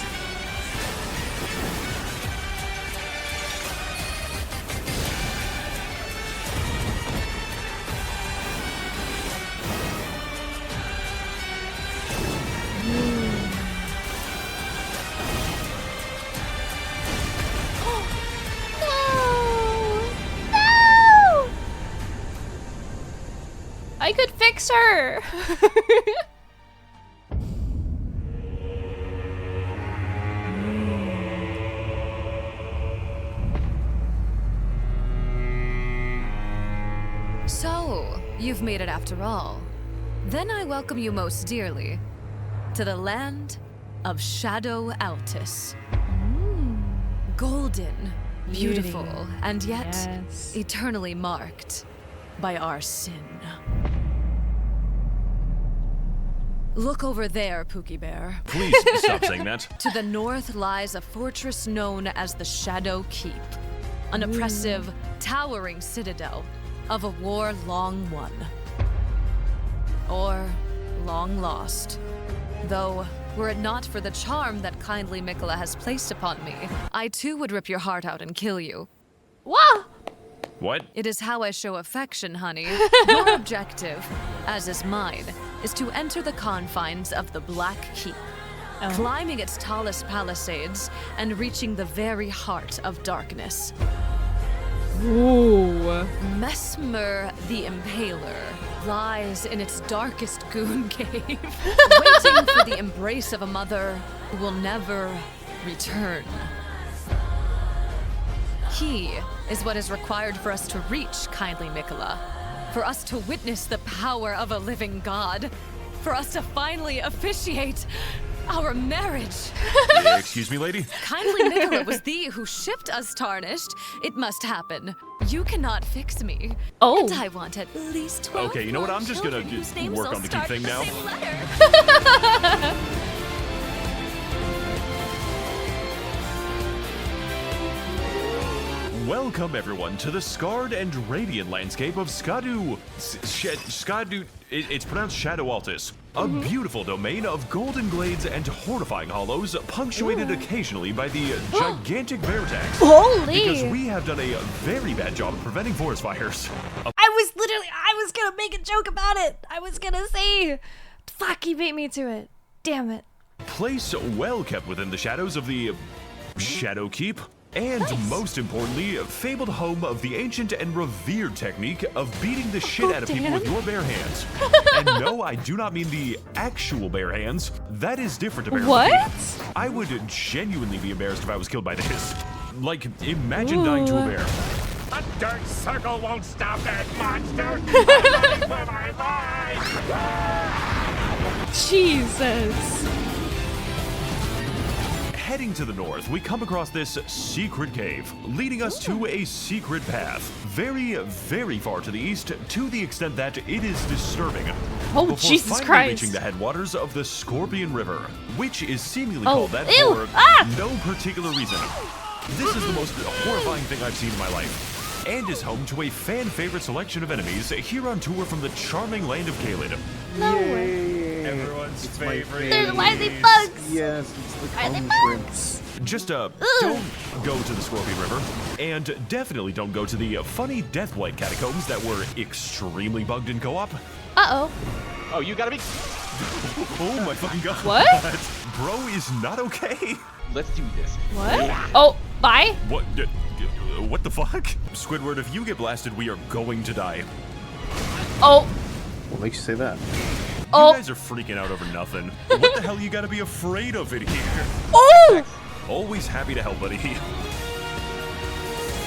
I could fix her. So, you've made it after all. Then I welcome you most dearly to the land of Shadow Altus. Golden, beautiful, and yet eternally marked by our sin. Look over there, Pookie Bear. Please stop saying that. To the north lies a fortress known as the Shadow Keep, an oppressive, towering citadel of a war long won. Or long lost. Though, were it not for the charm that kindly Mikola has placed upon me, I too would rip your heart out and kill you. Whoa! What? It is how I show affection, honey. Your objective, as is mine, is to enter the confines of the Black Keep, climbing its tallest palisades and reaching the very heart of darkness. Ooh. Max0r the Impaler lies in its darkest goon cave, waiting for the embrace of a mother who will never return. He is what is required for us to reach kindly Mikola, for us to witness the power of a living god, for us to finally officiate our marriage. Excuse me, lady? Kindly Mikola was thee who shipped us tarnished. It must happen. You cannot fix me. Oh. And I want at least 12 Okay, you know what? I'm just gonna children whose names work all on the key start thing with now. the same letter. Welcome, everyone, to the scarred and radiant landscape of Skadu. It's pronounced Shadow Altus. A beautiful domain of golden glades and horrifying hollows, punctuated occasionally by the gigantic bear attacks. Holy! Because we have done a very bad job of preventing forest fires. I was gonna make a joke about it. I was gonna say, fuck, he beat me to it. Damn it. Place well kept within the shadows of the Shadow Keep. And most importantly, fabled home of the ancient and revered technique of beating the shit out of people with your bare hands. And no, I do not mean the actual bare hands. That is different to bare hands. What? I would genuinely be embarrassed if I was killed by this. Like, imagine dying to a bear. A dark circle won't stop that monster. I'm running for my life. Jesus. Heading to the north, we come across this secret cave, leading us to a secret path, very, very far to the east, to the extent that it is disturbing. Oh, before Jesus finally Christ. reaching the headwaters of the Scorpion River, which is seemingly called that Ew. for no particular reason. This is the most horrifying thing I've seen in my life, and is home to a fan-favorite selection of enemies here on tour from the charming land of Caelid. No way. Everyone's favorite. Why are they bugs? Yes, it's the Are they cone bugs? shrimp. Just don't go to the Scorpion River, and definitely don't go to the funny Deathblight catacombs that were extremely bugged in co-op. Uh-oh. Oh, you gotta be. Oh my fucking god. What? Bro is not okay. Let's do this. What? Oh, bye? What the fuck? Squidward, if you get blasted, we are going to die. Oh. What makes you say that? You guys are freaking out over nothing. What the hell you gotta be afraid of in here? Oh! Always happy to help, buddy.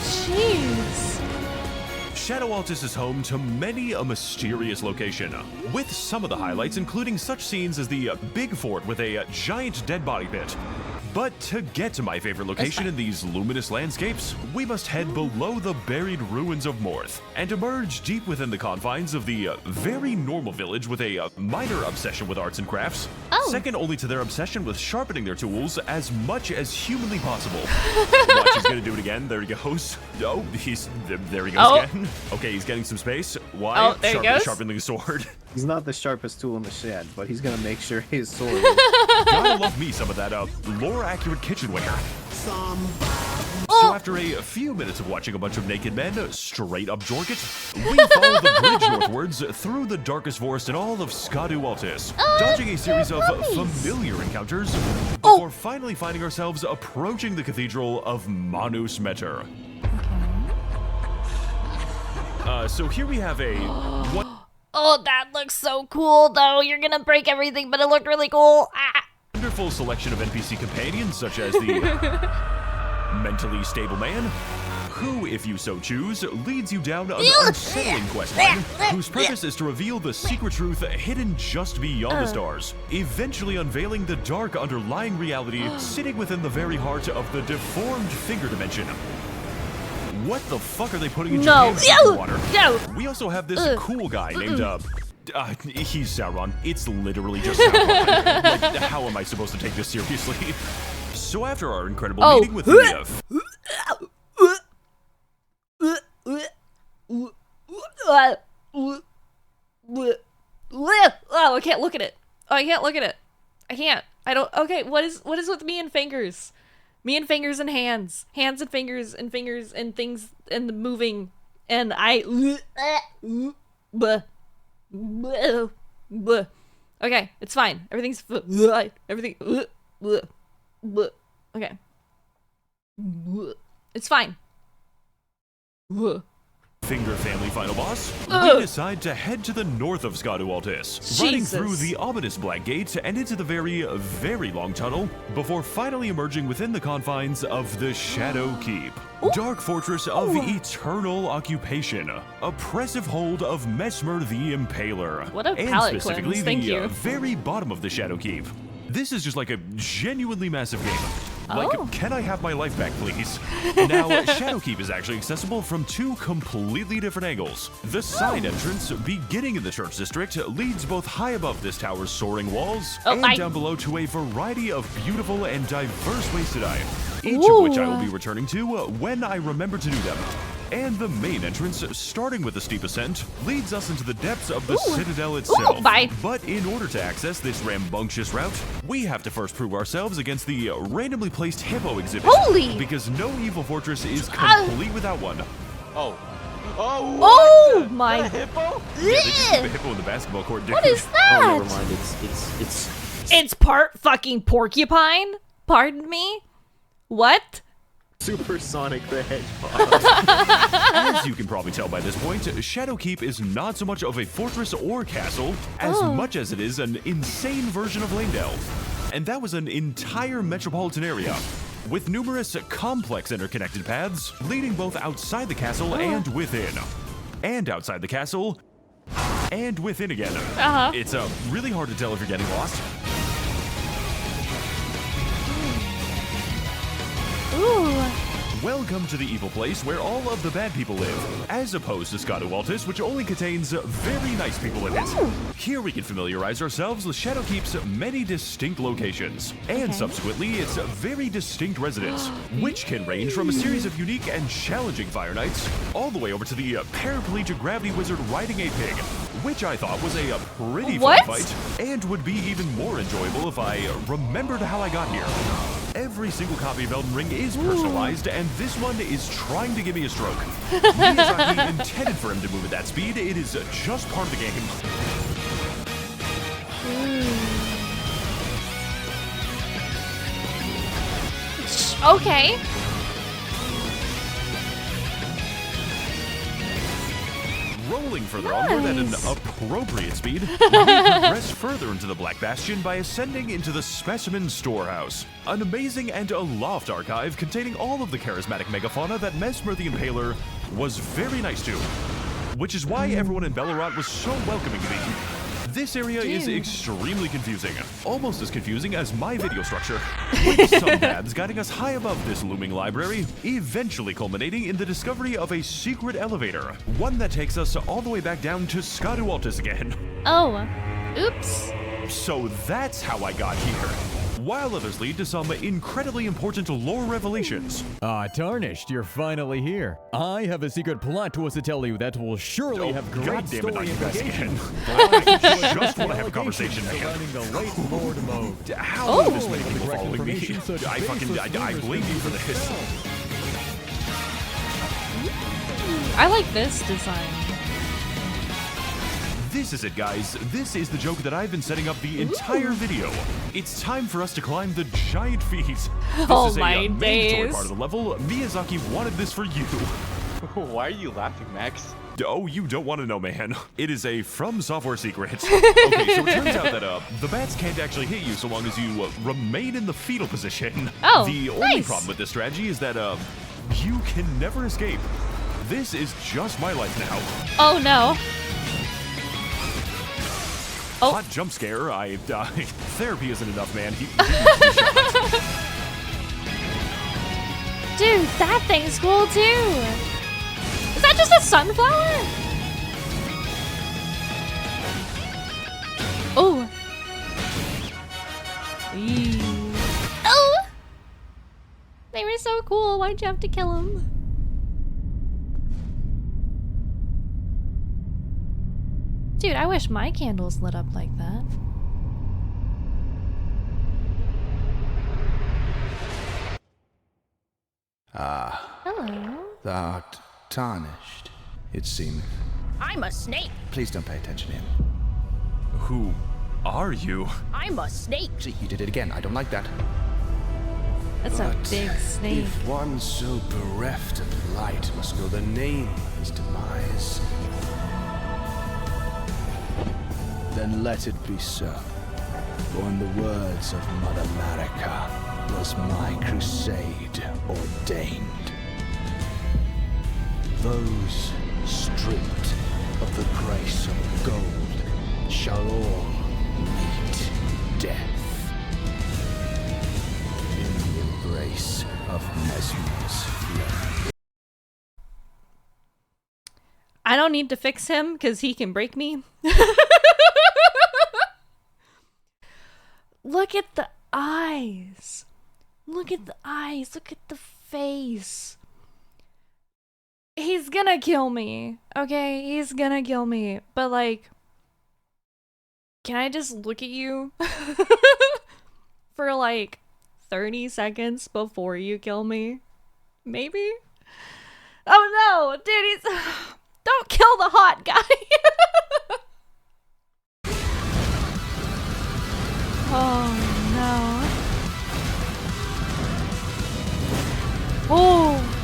Jeez. Shadow Altus is home to many a mysterious location, with some of the highlights including such scenes as the big fort with a giant dead body pit. But to get to my favorite location in these luminous landscapes, we must head below the buried ruins of Morth and emerge deep within the confines of the very normal village with a minor obsession with arts and crafts, second only to their obsession with sharpening their tools as much as humanly possible. Watch, he's gonna do it again. There he goes. Oh, there he goes again. Okay, he's getting some space. Why? Oh, there he goes. Sharpening the sword. He's not the sharpest tool in the shed, but he's gonna make sure his sword is. Gotta love me some of that lore-accurate kitchenware. So after a few minutes of watching a bunch of naked men straight up jork it, we follow the bridge northwards through the darkest forest in all of Skadu Altus, dodging a series of familiar encounters before finally finding ourselves approaching the cathedral of Manus-Meter. So here we have a... Oh, that looks so cool, though. You're gonna break everything, but it looked really cool. Ah. Wonderful selection of NPC companions, such as the mentally stable man, who, if you so choose, leads you down an unsettling questline, whose purpose is to reveal the secret truth hidden just beyond the stars, eventually unveiling the dark underlying reality sitting within the very heart of the deformed finger dimension. What the fuck are they putting in Japan's water? No! We also have this cool guy named He's Sauron. It's literally just Sauron. Like, how am I supposed to take this seriously? So after our incredible meeting with the Oh, I can't look at it. Oh, I can't look at it. I can't. I don't. Okay, what is with me and fingers? Me and fingers and hands. Hands and fingers and things and the moving. And I. Okay, it's fine. Everything's. Everything. Okay. It's fine. Finger family final boss, we decide to head to the north of Altus, running through the ominous Black Gate and into the very, very long tunnel before finally emerging within the confines of the Shadow Keep. Dark fortress of eternal occupation, oppressive hold of Max0r the Impaler, what a and palate specifically cleanse. Thank the you. Very bottom of the Shadow Keep. This is just like a genuinely massive game. Like, can I have my life back, please? Now, Shadowkeep is actually accessible from two completely different angles. The side entrance, beginning in the church district, leads both high above this tower's soaring walls and down below to a variety of beautiful and diverse ways to die, each of which I will be returning to when I remember to do them. And the main entrance, starting with a steep ascent, leads us into the depths of the Citadel itself. But in order to access this rambunctious route, we have to first prove ourselves against the randomly placed hippo exhibit. Because no evil fortress is complete without one. Oh, my. Hippo? Yeah, they just keep a hippo in the basketball court, dude. What is that? Oh, never mind. It's part fucking porcupine? Pardon me? What? Supersonic the Hedgehog. As you can probably tell by this point, Shadowkeep is not so much of a fortress or castle as much as it is an insane version of Lanedale. And that was an entire metropolitan area with numerous complex interconnected paths leading both outside the castle and within. And outside the castle, and within again. It's really hard to tell if you're getting lost. Welcome to the evil place where all of the bad people live, as opposed to Altus, which only contains very nice people in it. Here we can familiarize ourselves with Shadowkeep's many distinct locations, and subsequently its very distinct residents, which can range from a series of unique and challenging Fire Knights, all the way over to the paraplegic gravity wizard riding a pig, which I thought was a pretty fun fight, and would be even more enjoyable if I remembered how I got here. Every single copy of Elden Ring is personalized, and this one is trying to give me a stroke. Miyazaki intended for him to move at that speed. It is just part of the game. Okay. Rolling further onward at an appropriate speed, we progress further into the Black Bastion by ascending into the Specimen Storehouse, an amazing and aloft archive containing all of the charismatic megafauna that Max0r the Impaler was very nice to, which is why everyone in Bellerot was so welcoming to me. This area is extremely confusing, almost as confusing as my video structure, with some paths guiding us high above this looming library, eventually culminating in the discovery of a secret elevator, one that takes us all the way back down to Altus again. Oh, oops. So that's how I got here, while others lead to some incredibly important lore revelations. Tarnished, you're finally here. I have a secret plot twist to tell you that will surely have great God damn it, not story you guys again. implications. I just want to have a conversation, man. The late Lord mode. How is this many people following me? I blame you for this. I like this design. This is it, guys. This is the joke that I've been setting up the entire video. It's time for us to climb the giant feet. This is a mandatory part of the level. Miyazaki wanted this for you. Why are you laughing, Max? Oh, you don't want to know, man. It is a From Software secret. Okay, so it turns out that the bats can't actually hit you so long as you remain in the fetal position. Oh, the only problem with this strategy is that you can never escape. This is just my life now. Oh no. Hot jump scare. Therapy isn't enough, man. He needs to be shot. Dude, that thing's cool too. Is that just a sunflower? They were so cool. Why'd you have to kill them? Dude, I wish my candles lit up like that. Ah. Hello. Thou art tarnished, it seemeth. I'm a snake. Please don't pay attention to him. Who are you? I'm a snake. See, you did it again. I don't like that. That's a big snake. If one so bereft of light must know the name of his demise, then let it be so. For in the words of Mother America, was my crusade ordained. Those stripped of the grace of gold shall all meet death in the embrace of Mesmer's flame. I don't need to fix him because he can break me. Look at the eyes. Look at the eyes. Look at the face. He's gonna kill me. Okay, he's gonna kill me. But like, can I just look at you for like 30 seconds before you kill me? Maybe? Oh no, dude, he's... Don't kill the hot guy. Oh no. Oh.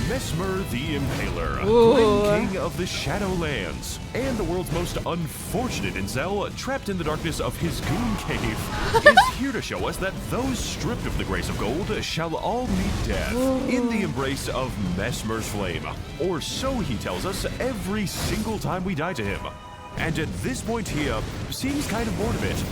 Mesmer the Impaler, Ooh. Grim King of the Shadowlands, and the world's most unfortunate incel, trapped in the darkness of his goon cave, is here to show us that those stripped of the grace of gold shall all meet death in the embrace of Mesmer's flame. Or so he tells us every single time we die to him. And at this point he seems kind of bored of it.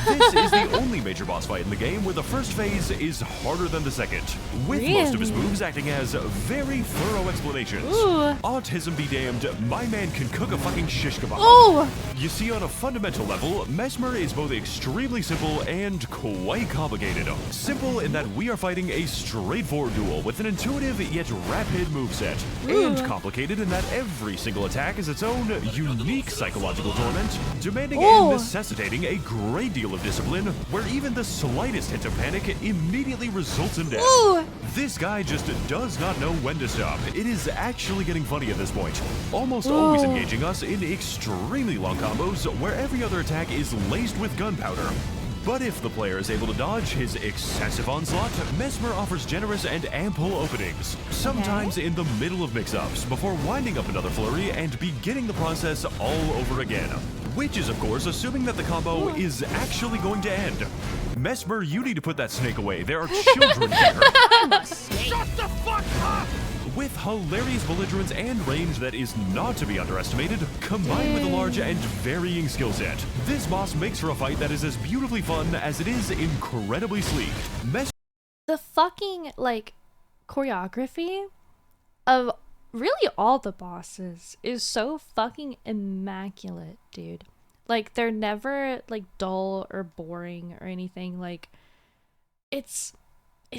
This is the only major boss fight in the game where the first phase is harder than the second, with most of his moves acting as very thorough explanations. Ooh. Autism be damned, my man can cook a fucking shish kebab. Ooh. You see, on a fundamental level, Mesmer is both extremely simple and quite complicated. Simple in that we are fighting a straightforward duel with an intuitive yet rapid moveset, and complicated in that every single attack is its own unique psychological torment, demanding and necessitating a great deal of discipline, where even the slightest hint of panic immediately results in death. Ooh. This guy just does not know when to stop. It is actually getting funny at this point, almost always engaging us in extremely long combos where every other attack is laced with gunpowder. But if the player is able to dodge his excessive onslaught, Mesmer offers generous and ample openings, sometimes in the middle of mix-ups, before winding up another flurry and beginning the process all over again. Which is, of course, assuming that the combo is actually going to end. Mesmer, you need to put that snake away. There are children here. Shut the fuck up! With hilarious belligerence and range that is not to be underestimated, combined with a large and varying skill set, this boss makes for a fight that is as beautifully fun as it is incredibly sleek. The fucking, like, choreography of really all the bosses is so fucking immaculate, dude. Like, they're never, like, dull or boring or anything. Like, it's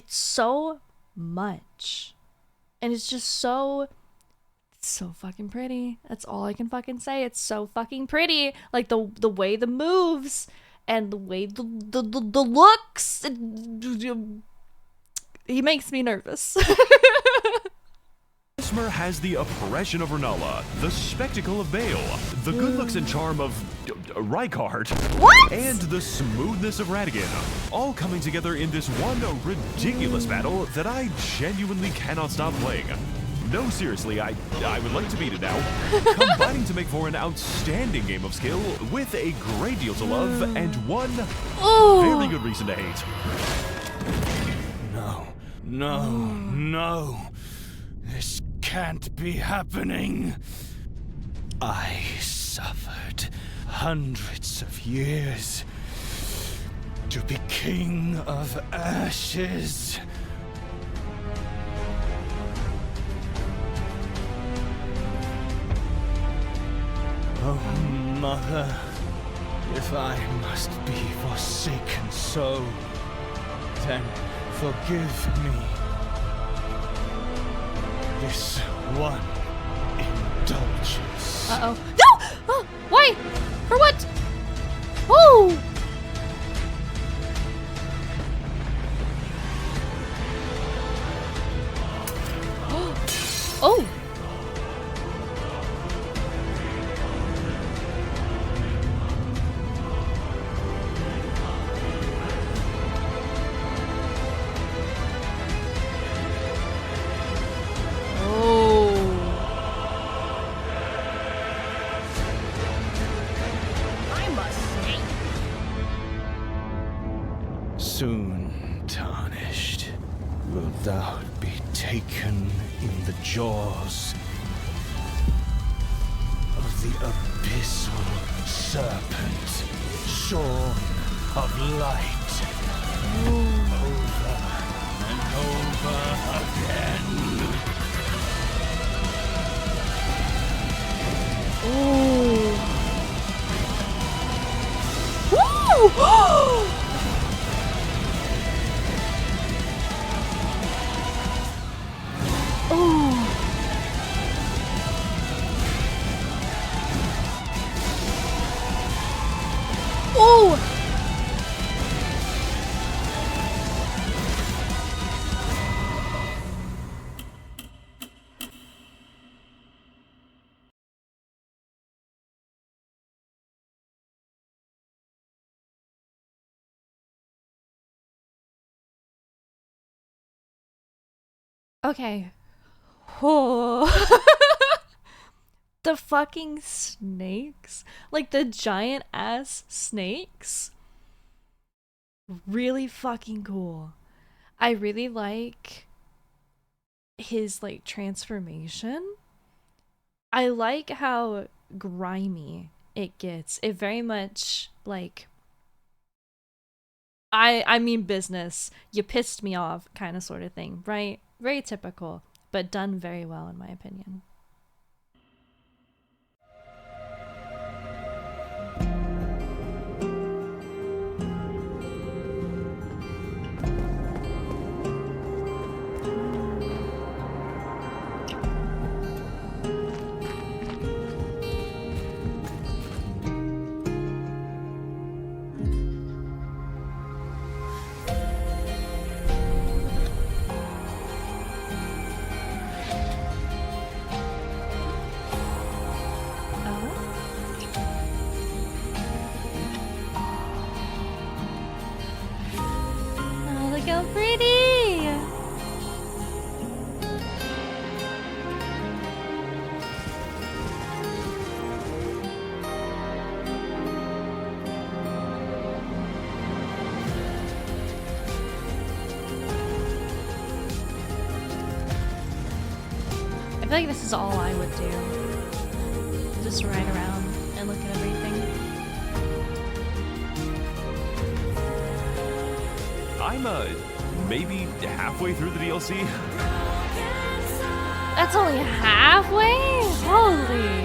so much. And it's just so fucking pretty. That's all I can fucking say. It's so fucking pretty. Like the way the moves and the way the looks. He makes me nervous. Mesmer has the oppression of Renala, the spectacle of Bale, the good looks and charm of Rykard, and the smoothness of Radigan, all coming together in this one ridiculous battle that I genuinely cannot stop playing. No, seriously, I would like to beat it now. Combining to make for an outstanding game of skill with a great deal to love and one very good reason to hate. No. This can't be happening. I suffered hundreds of years to be king of ashes. Oh, Mother, If I must be forsaken so, then forgive me. This one indulgence. Uh-oh. No! Oh, why? For what? Oh! Oh! Soon tarnished, wilt thou be taken in the jaws of the abyssal serpent, shorn of light, over and over again. Woo! Oh! Okay. Oh. The fucking snakes, like the giant ass snakes, really fucking cool. I really like his like transformation. I like how grimy it gets. It very much like I mean business, you pissed me off kind of sort of thing, right? Very typical, but done very well in my opinion. I feel like this is all I would do. Just ride around and look at everything. I'm maybe halfway through the DLC. That's only halfway? Holy.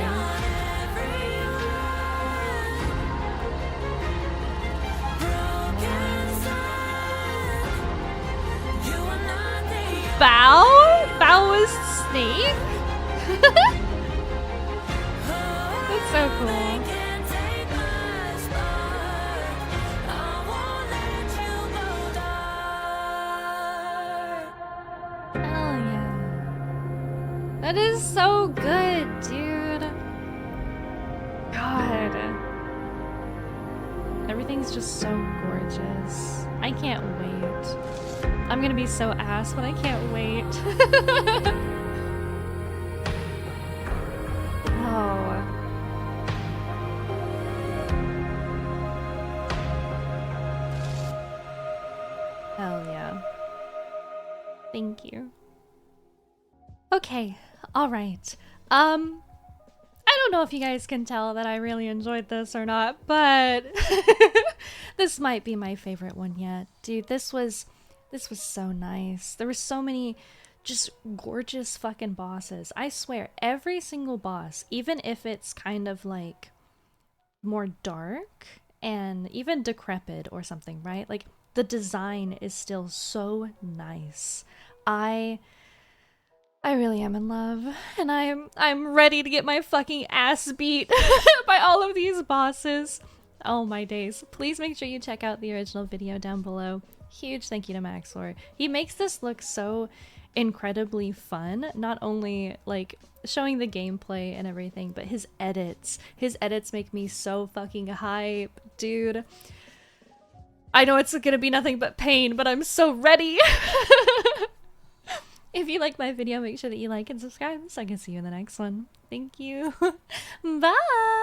Bow? Bow was Snake? That's so cool. Hell yeah. That is so good, dude. God. Everything's just so gorgeous. I can't wait. I'm gonna be so ass, but I can't wait. Oh. Hell yeah. Thank you. Okay, alright. I don't know if you guys can tell that I really enjoyed this or not, but this might be my favorite one yet. Dude, this was so nice. There were so many just gorgeous fucking bosses. I swear, every single boss, even if it's kind of like more dark and even decrepit or something, right? Like the design is still so nice. I really am in love, and I'm ready to get my fucking ass beat by all of these bosses. Oh my days. Please make sure you check out the original video down below. Huge thank you to Max0r. He makes this look so incredibly fun, not only like showing the gameplay and everything, but his edits. His edits make me so fucking hype, dude. I know it's gonna be nothing but pain, but I'm so ready. If you like my video, make sure that you like and subscribe so I can see you in the next one. Thank you. Bye!